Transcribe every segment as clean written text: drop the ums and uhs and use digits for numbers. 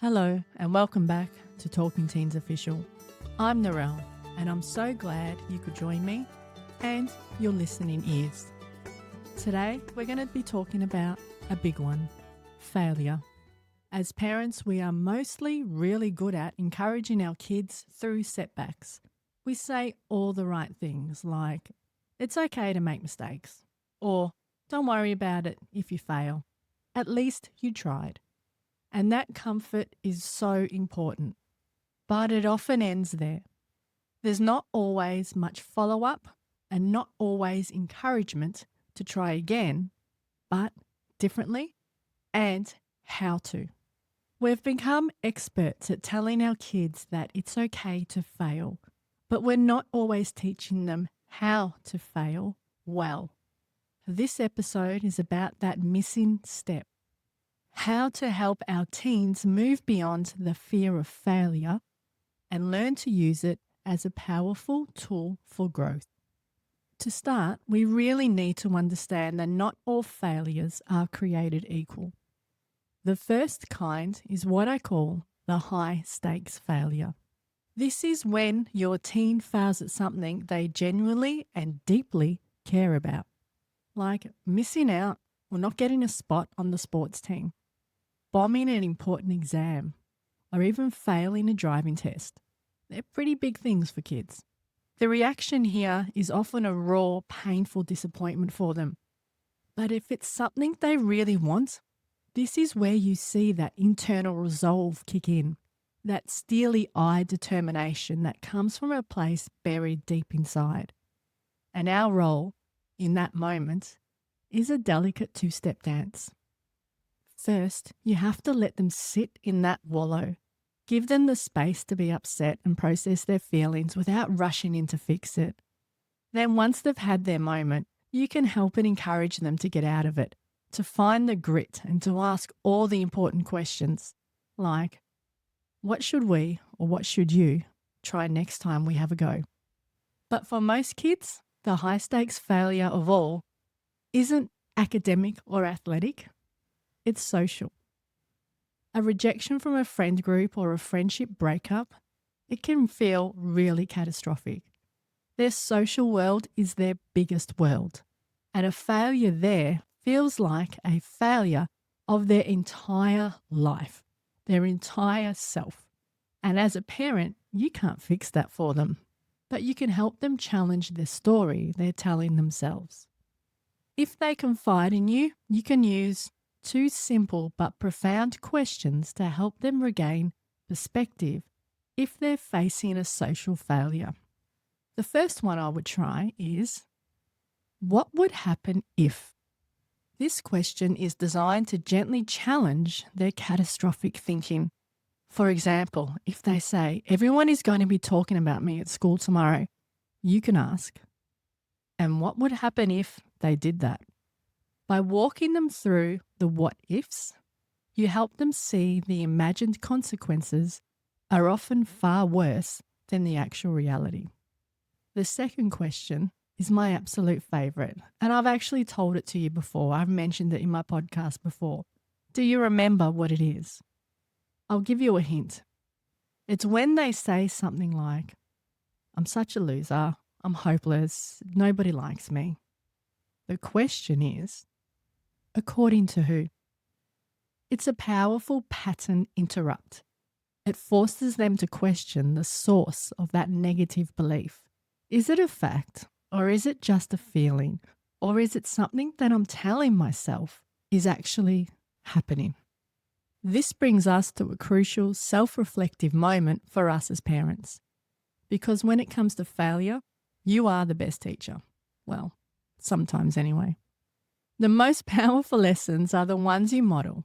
Hello and welcome back to Talking Teens Official. I'm Nural and I'm so glad you could join me and your listening ears. Today we're going to be talking about a big one, failure. As parents, we are mostly really good at encouraging our kids through setbacks. We say all the right things like, it's okay to make mistakes, or don't worry about it if you fail. At least you tried. And that comfort is so important. But it often ends there. There's not always much follow-up and not always encouragement to try again, but differently and how to. We've become experts at telling our kids that it's okay to fail, but we're not always teaching them how to fail well. This episode is about that missing step. How to help our teens move beyond the fear of failure and learn to use it as a powerful tool for growth. To start, we really need to understand that not all failures are created equal. The first kind is what I call the high-stakes failure. This is when your teen fails at something they genuinely and deeply care about, like missing out or not getting a spot on the sports team, bombing an important exam, or even failing a driving test. They're pretty big things for kids. The reaction here is often a raw, painful disappointment for them. But if it's something they really want, this is where you see that internal resolve kick in, that steely-eyed determination that comes from a place buried deep inside. And our role in that moment is a delicate two-step dance. First, you have to let them sit in that wallow. Give them the space to be upset and process their feelings without rushing in to fix it. Then once they've had their moment, you can help and encourage them to get out of it, to find the grit and to ask all the important questions like, what should we or what should you try next time we have a go? But for most kids, the high-stakes failure of all isn't academic or athletic. It's social. A rejection from a friend group or a friendship breakup, it can feel really catastrophic. Their social world is their biggest world, and a failure there feels like a failure of their entire life, their entire self. And as a parent, you can't fix that for them, but you can help them challenge the story they're telling themselves. If they confide in you, you can use two simple but profound questions to help them regain perspective if they're facing a social failure. The first one I would try is, what would happen if? This question is designed to gently challenge their catastrophic thinking. For example, if they say, everyone is going to be talking about me at school tomorrow, you can ask, and what would happen if they did that? By walking them through the what ifs, you help them see the imagined consequences are often far worse than the actual reality. The second question is my absolute favourite, and I've actually told it to you before. I've mentioned it in my podcast before. Do you remember what it is? I'll give you a hint. It's when they say something like, I'm such a loser, I'm hopeless, nobody likes me. The question is, according to who? It's a powerful pattern interrupt. It forces them to question the source of that negative belief. Is it a fact, or is it just a feeling, or is it something that I'm telling myself is actually happening? This brings us to a crucial self-reflective moment for us as parents. Because when it comes to failure, you are the best teacher. Well, sometimes anyway. The most powerful lessons are the ones you model.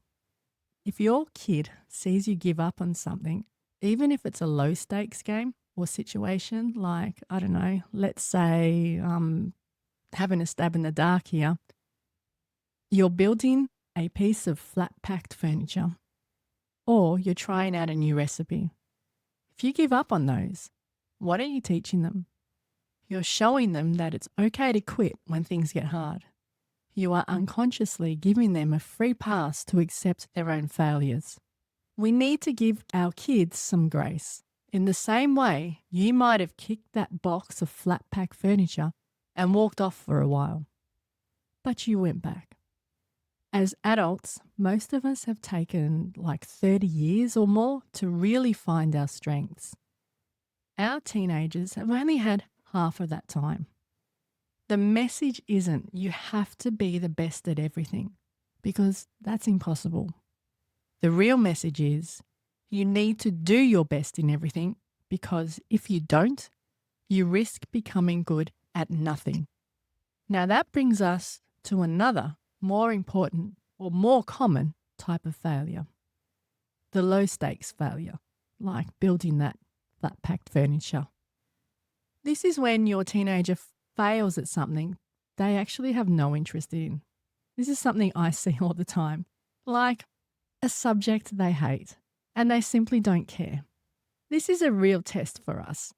If your kid sees you give up on something, even if it's a low-stakes game or situation, like, I don't know, let's say having a stab in the dark here, you're building a piece of flat-packed furniture, or you're trying out a new recipe. If you give up on those, what are you teaching them? You're showing them that it's okay to quit when things get hard. You are unconsciously giving them a free pass to accept their own failures. We need to give our kids some grace. In the same way, you might have kicked that box of flat pack furniture and walked off for a while, but you went back. As adults, most of us have taken like 30 years or more to really find our strengths. Our teenagers have only had half of that time. The message isn't you have to be the best at everything, because that's impossible. The real message is you need to do your best in everything, because if you don't, you risk becoming good at nothing. Now that brings us to another more important or more common type of failure. The low stakes failure, like building that flat packed furniture. This is when your teenager fails at something they actually have no interest in. This is something I see all the time, like a subject they hate and they simply don't care. This is a real test for us.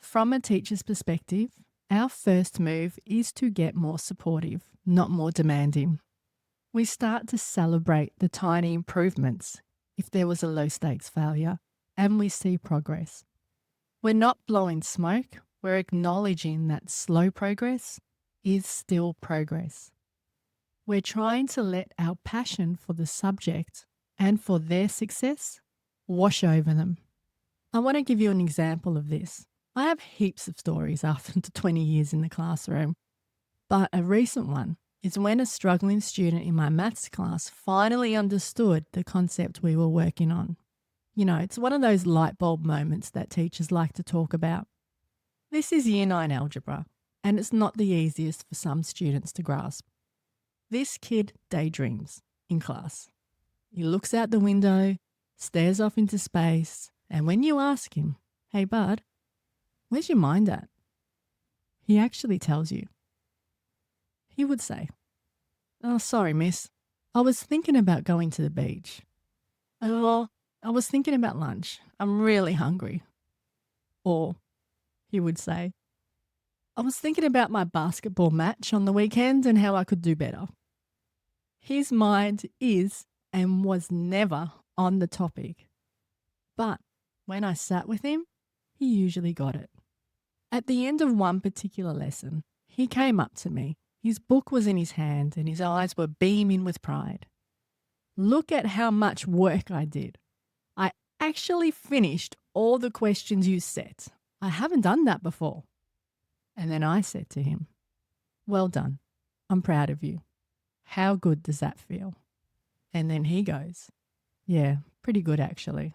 From a teacher's perspective, our first move is to get more supportive, not more demanding. We start to celebrate the tiny improvements if there was a low stakes failure and we see progress. We're not blowing smoke, we're acknowledging that slow progress is still progress. We're trying to let our passion for the subject and for their success wash over them. I want to give you an example of this. I have heaps of stories after 20 years in the classroom, but a recent one is when a struggling student in my maths class finally understood the concept we were working on. You know, it's one of those light bulb moments that teachers like to talk about. This is Year 9 algebra, and it's not the easiest for some students to grasp. This kid daydreams in class. He looks out the window, stares off into space, and when you ask him, "Hey bud, where's your mind at?" he actually tells you. He would say, "Oh, sorry, miss. I was thinking about going to the beach." Or, "I was thinking about lunch. I'm really hungry." Or he would say, "I was thinking about my basketball match on the weekend and how I could do better." His mind is and was never on the topic. But when I sat with him, he usually got it. At the end of one particular lesson, he came up to me. His book was in his hand and his eyes were beaming with pride. "Look at how much work I did. I actually finished all the questions you set. I haven't done that before." And then I said to him, "Well done. I'm proud of you. How good does that feel?" And then he goes, "Yeah, pretty good actually."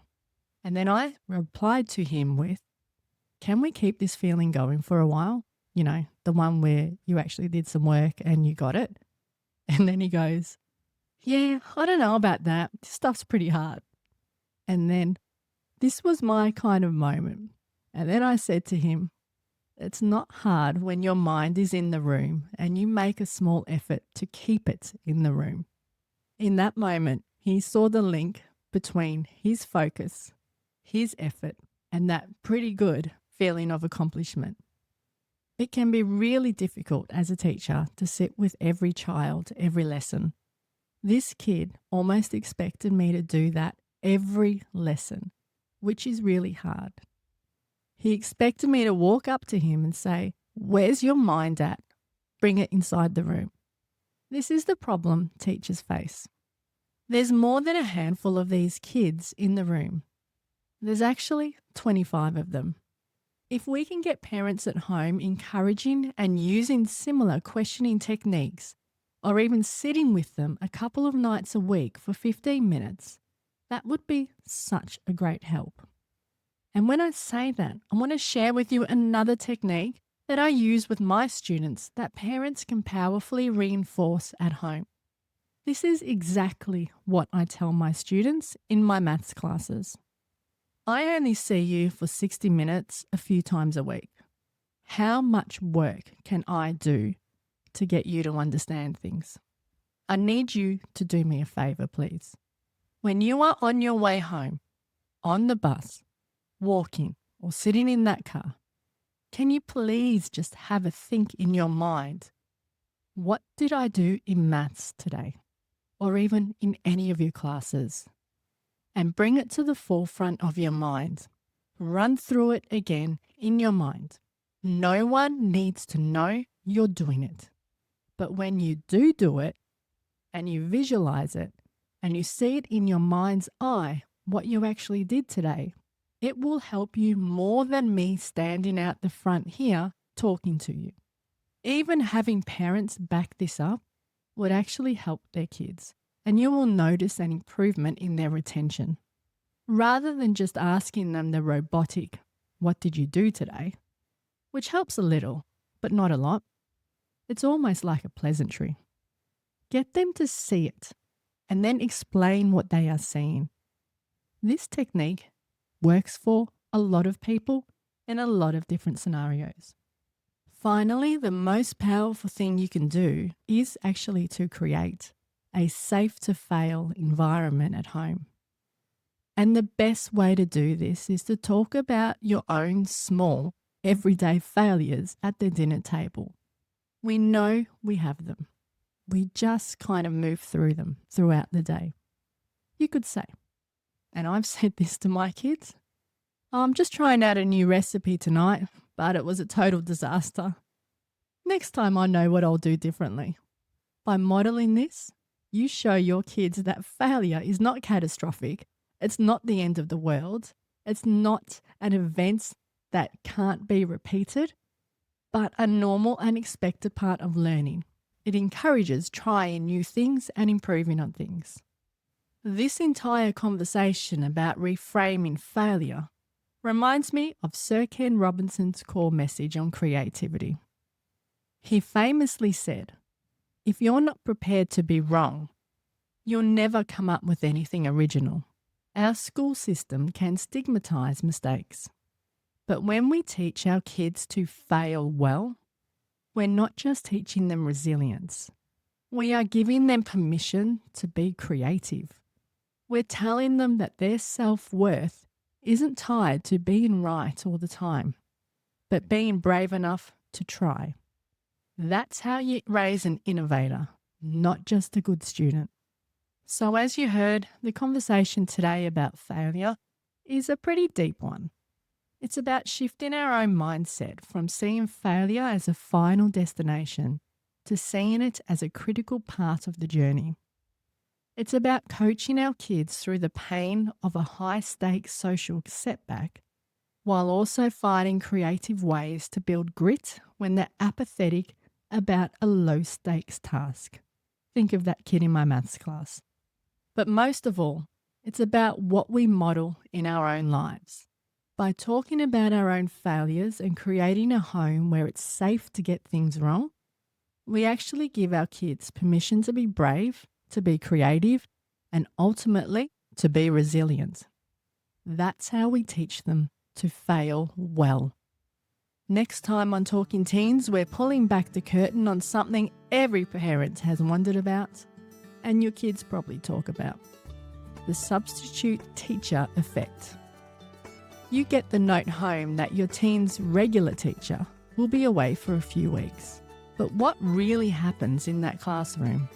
And then I replied to him with, "Can we keep this feeling going for a while? You know, the one where you actually did some work and you got it." And then he goes, "Yeah, I don't know about that. This stuff's pretty hard." And then this was my kind of moment. And then I said to him, "It's not hard when your mind is in the room and you make a small effort to keep it in the room." In that moment, he saw the link between his focus, his effort, and that pretty good feeling of accomplishment. It can be really difficult as a teacher to sit with every child, every lesson. This kid almost expected me to do that every lesson, which is really hard. He expected me to walk up to him and say, "Where's your mind at? Bring it inside the room." This is the problem teachers face. There's more than a handful of these kids in the room. There's actually 25 of them. If we can get parents at home encouraging and using similar questioning techniques, or even sitting with them a couple of nights a week for 15 minutes, that would be such a great help. And when I say that, I want to share with you another technique that I use with my students that parents can powerfully reinforce at home. This is exactly what I tell my students in my maths classes. I only see you for 60 minutes a few times a week. How much work can I do to get you to understand things? I need you to do me a favor, please. When you are on your way home, on the bus, walking, or sitting in that car, can you please just have a think in your mind? What did I do in maths today? Or even in any of your classes? and bring it to the forefront of your mind. Run through it again in your mind. No one needs to know you're doing it. But when you do it, and you visualize it, and you see it in your mind's eye, what you actually did today, it will help you more than me standing out the front here talking to you. Even having parents back this up would actually help their kids, and you will notice an improvement in their retention. Rather than just asking them the robotic, "What did you do today?" which helps a little, but not a lot. It's almost like a pleasantry. Get them to see it and then explain what they are seeing. This technique works for a lot of people in a lot of different scenarios. Finally, the most powerful thing you can do is actually to create a safe to fail environment at home. And the best way to do this is to talk about your own small, everyday failures at the dinner table. We know we have them. We just kind of move through them throughout the day. You could say, and I've said this to my kids, "I'm just trying out a new recipe tonight, but it was a total disaster. Next time I know what I'll do differently." By modeling this, you show your kids that failure is not catastrophic. It's not the end of the world. It's not an event that can't be repeated, but a normal and expected part of learning. It encourages trying new things and improving on things. This entire conversation about reframing failure reminds me of Sir Ken Robinson's core message on creativity. He famously said, "If you're not prepared to be wrong, you'll never come up with anything original." Our school system can stigmatise mistakes. But when we teach our kids to fail well, we're not just teaching them resilience. We are giving them permission to be creative. We're telling them that their self-worth isn't tied to being right all the time, but being brave enough to try. That's how you raise an innovator, not just a good student. So as you heard, the conversation today about failure is a pretty deep one. It's about shifting our own mindset from seeing failure as a final destination to seeing it as a critical part of the journey. It's about coaching our kids through the pain of a high-stakes social setback while also finding creative ways to build grit when they're apathetic about a low-stakes task. Think of that kid in my maths class. But most of all, it's about what we model in our own lives. By talking about our own failures and creating a home where it's safe to get things wrong, we actually give our kids permission to be brave, to be creative, and ultimately to be resilient. That's how we teach them to fail well. Next time on Talking Teens, we're pulling back the curtain on something every parent has wondered about, and your kids probably talk about: the substitute teacher effect. You get the note home that your teen's regular teacher will be away for a few weeks. But what really happens in that classroom?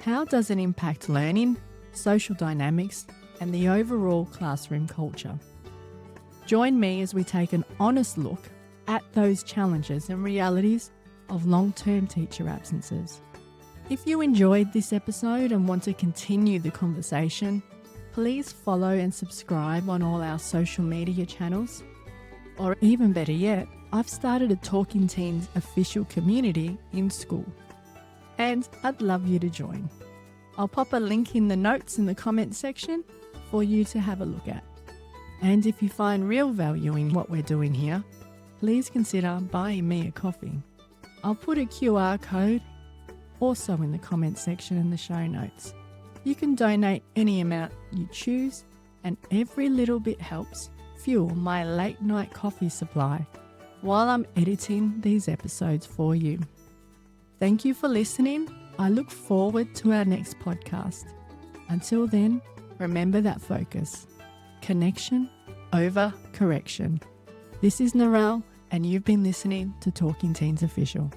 How does it impact learning, social dynamics, and the overall classroom culture? Join me as we take an honest look at those challenges and realities of long-term teacher absences. If you enjoyed this episode and want to continue the conversation, please follow and subscribe on all our social media channels. Or even better yet, I've started a Talking Teens official community in school, and I'd love you to join. I'll pop a link in the notes in the comments section for you to have a look at. And if you find real value in what we're doing here, please consider buying me a coffee. I'll put a QR code also in the comments section in the show notes. You can donate any amount you choose, and every little bit helps fuel my late night coffee supply while I'm editing these episodes for you. Thank you for listening. I look forward to our next podcast. Until then, remember that focus: connection over correction. This is Nural, and you've been listening to Talking Teens Official.